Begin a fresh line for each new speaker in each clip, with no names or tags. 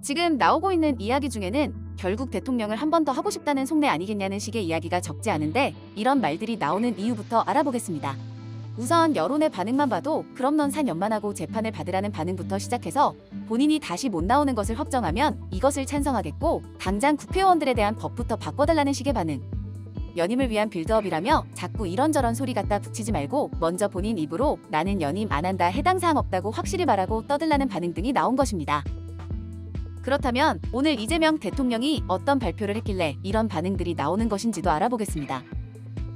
지금 나오고 있는 이야기 중에는 결국 대통령을 한 번 더 하고 싶다는 속내 아니겠냐는 식의 이야기가 적지 않은데 이런 말들이 나오는 이유부터 알아보겠습니다. 우선 여론의 반응만 봐도 그럼 넌 4년만 하고 재판을 받으라는 반응부터 시작해서 본인이 다시 못 나오는 것을 확정하면 이것을 찬성하겠고 당장 국회의원들에 대한 법부터 바꿔달라는 식의 반응. 연임을 위한 빌드업이라며 자꾸 이런저런 소리 갖다 붙이지 말고 먼저 본인 입으로 나는 연임 안 한다 해당 사항 없다고 확실히 말하고 떠들라는 반응 등이 나온 것입니다. 그렇다면 오늘 이재명 대통령이 어떤 발표를 했길래 이런 반응들이 나오는 것인지도 알아보겠습니다.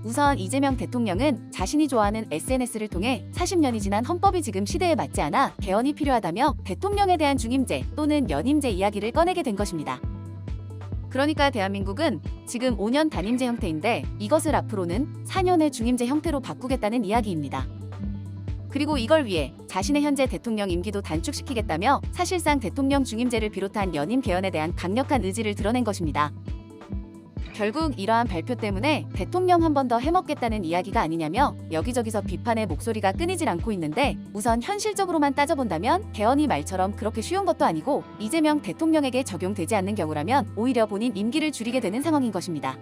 우선 이재명 대통령은 자신이 좋아하는 SNS를 통해 40년이 지난 헌법이 지금 시대에 맞지 않아 개헌이 필요하다며 대통령에 대한 중임제 또는 연임제 이야기를 꺼내게 된 것입니다. 그러니까 대한민국은 지금 5년 단임제 형태인데 이것을 앞으로는 4년의 중임제 형태로 바꾸겠다는 이야기입니다. 그리고 이걸 위해 자신의 현재 대통령 임기도 단축시키겠다며 사실상 대통령 중임제를 비롯한 연임 개헌에 대한 강력한 의지를 드러낸 것입니다. 결국 이러한 발표 때문에 대통령 한 번 더 해먹겠다는 이야기가 아니냐며 여기저기서 비판의 목소리가 끊이질 않고 있는데 우선 현실적으로만 따져본다면 개헌이 말처럼 그렇게 쉬운 것도 아니고 이재명 대통령에게 적용되지 않는 경우라면 오히려 본인 임기를 줄이게 되는 상황인 것입니다.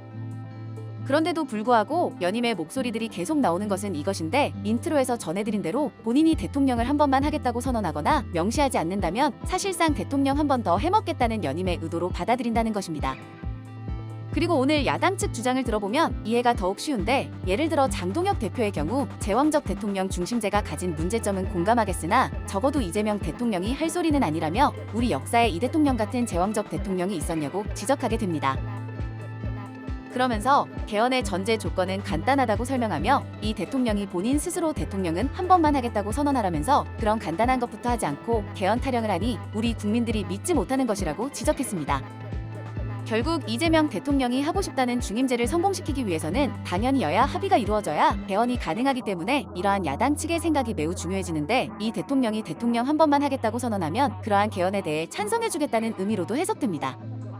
그런데도 불구하고 연임의 목소리들이 계속 나오는 것은 이것인데 인트로에서 전해드린 대로 본인이 대통령을 한 번만 하겠다고 선언하거나 명시하지 않는다면 사실상 대통령 한 번 더 해먹겠다는 연임의 의도로 받아들인다는 것입니다. 그리고 오늘 야당 측 주장을 들어보면 이해가 더욱 쉬운데 예를 들어 장동혁 대표의 경우 제왕적 대통령 중심제가 가진 문제점은 공감하겠으나 적어도 이재명 대통령이 할 소리는 아니라며 우리 역사에 이 대통령 같은 제왕적 대통령이 있었냐고 지적하게 됩니다. 그러면서 개헌의 전제 조건은 간단하다고 설명하며 이 대통령이 본인 스스로 대통령은 한 번만 하겠다고 선언하라면서 그런 간단한 것부터 하지 않고 개헌 타령을 하니 우리 국민들이 믿지 못하는 것이라고 지적했습니다. 결국 이재명 대통령이 하고 싶다는 중임제를 성공시키기 위해서는 당연히 여야 합의가 이루어져야 개헌이 가능하기 때문에 이러한 야당 측의 생각이 매우 중요해지는데 이 대통령이 대통령 한 번만 하겠다고 선언하면 그러한 개헌에 대해 찬성해주겠다는 의미로도 해석됩니다.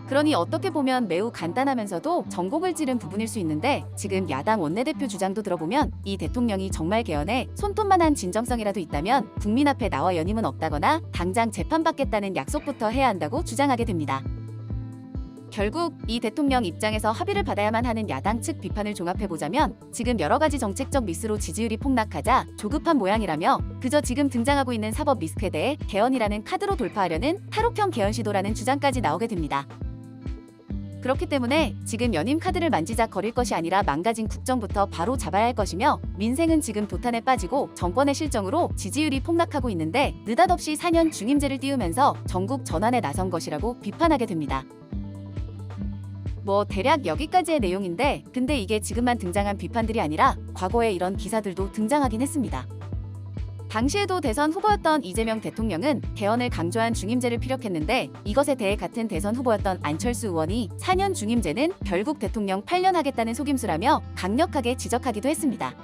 그러니 어떻게 보면 매우 간단하면서도 전곡을 찌른 부분일 수 있는데 지금 야당 원내대표 주장도 들어보면 이 대통령이 정말 개헌에 손톱만한 진정성이라도 있다면 국민 앞에 나와 연임은 없다거나 당장 재판받겠다는 약속부터 해야 한다고 주장하게 됩니다. 결국 이 대통령 입장에서 합의를 받아야만 하는 야당 측 비판을 종합해보자면 지금 여러 가지 정책적 미스로 지지율이 폭락하자 조급한 모양이라며 그저 지금 등장하고 있는 사법 리스크에 대해 개헌이라는 카드로 돌파하려는 탈옥형 개헌 시도라는 주장까지 나오게 됩니다. 그렇기 때문에 지금 연임 카드를 만지작거릴 것이 아니라 망가진 국정부터 바로 잡아야 할 것이며 민생은 지금 도탄에 빠지고 정권의 실정으로 지지율이 폭락하고 있는데 느닷없이 4년 중임제를 띄우면서 전국 전환에 나선 것이라고 비판하게 됩니다. 대략 여기까지의 내용인데 근데 이게 지금만 등장한 비판들이 아니라 과거에 이런 기사들도 등장하긴 했습니다. 당시에도 대선 후보였던 이재명 대통령은 개헌을 강조한 중임제를 피력했는데 이것에 대해 같은 대선 후보였던 안철수 의원이 4년 중임제는 결국 대통령 8년 하겠다는 속임수라며 강력하게 지적하기도 했습니다.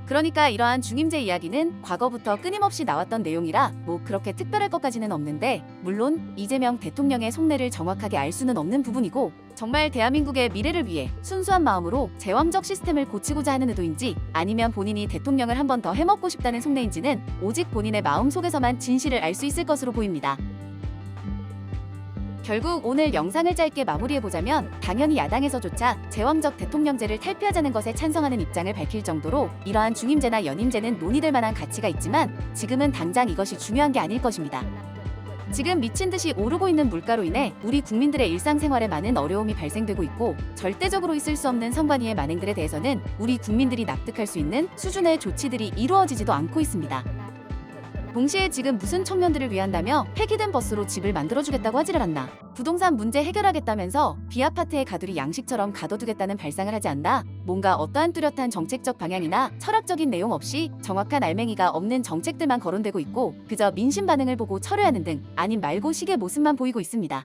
그러니까 이러한 중임제 이야기는 과거부터 끊임없이 나왔던 내용이라 그렇게 특별할 것까지는 없는데 물론 이재명 대통령의 속내를 정확하게 알 수는 없는 부분이고 정말 대한민국의 미래를 위해 순수한 마음으로 제왕적 시스템을 고치고자 하는 의도인지 아니면 본인이 대통령을 한 번 더 해먹고 싶다는 속내인지는 오직 본인의 마음속에서만 진실을 알 수 있을 것으로 보입니다. 결국 오늘 영상을 짧게 마무리해보자면 당연히 야당에서조차 제왕적 대통령제를 탈피하자는 것에 찬성하는 입장을 밝힐 정도로 이러한 중임제나 연임제는 논의될 만한 가치가 있지만 지금은 당장 이것이 중요한 게 아닐 것입니다. 지금 미친 듯이 오르고 있는 물가로 인해 우리 국민들의 일상생활에 많은 어려움이 발생되고 있고 절대적으로 있을 수 없는 선관위의 만행들에 대해서는 우리 국민들이 납득할 수 있는 수준의 조치들이 이루어지지도 않고 있습니다. 동시에 지금 무슨 청년들을 위한다며 폐기된 버스로 집을 만들어주겠다고 하지를 않나. 부동산 문제 해결하겠다면서 비아파트의 가두리 양식처럼 가둬두겠다는 발상을 하지 않나. 뭔가 어떠한 뚜렷한 정책적 방향이나 철학적인 내용 없이 정확한 알맹이가 없는 정책들만 거론되고 있고 그저 민심 반응을 보고 철회하는 등 아닌 말고식의 모습만 보이고 있습니다.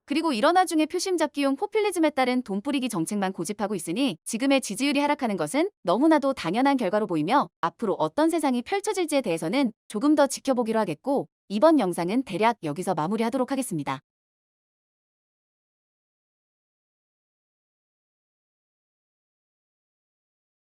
그리고 이런 와중에 표심 잡기용 포퓰리즘에 따른 돈 뿌리기 정책만 고집하고 있으니 지금의 지지율이 하락하는 것은 너무나도 당연한 결과로 보이며 앞으로 어떤 세상이 펼쳐질지에 대해서는 조금 더 지켜보기로 하겠고 이번 영상은 대략 여기서 마무리하도록 하겠습니다.